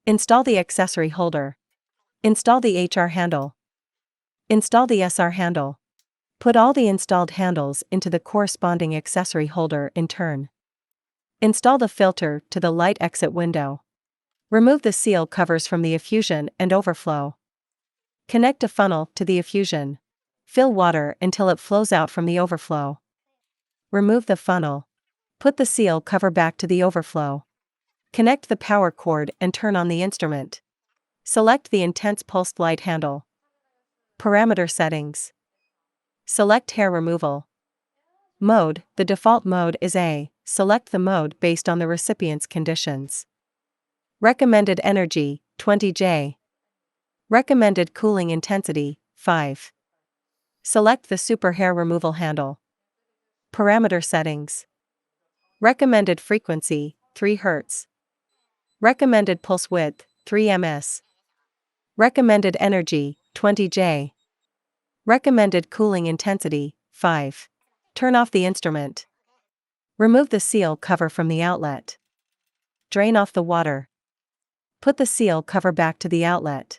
Install the accessory holder. Install the HR handle. Install the SR handle. Put all the installed handles into the corresponding accessory holder in turn. Install the filter to the light exit window. Remove the seal covers from the effusion and overflow. Connect a funnel to the effusion. Fill water until it flows out from the overflow. Remove the funnel. Put the seal cover back to the overflow. Connect the power cord and turn on the instrument. Select the intense pulsed light handle. Parameter settings. Select hair removal. Mode, the default mode is A. Select the mode based on the recipient's conditions. Recommended energy, 20J. Recommended cooling intensity, 5. Select the super hair removal handle. Parameter settings. Recommended frequency, 3 Hz. Recommended pulse width, 3 ms. Recommended energy, 20J. Recommended cooling intensity, 5. Turn off the instrument. Remove the seal cover from the outlet. Drain off the water. Put the seal cover back to the outlet.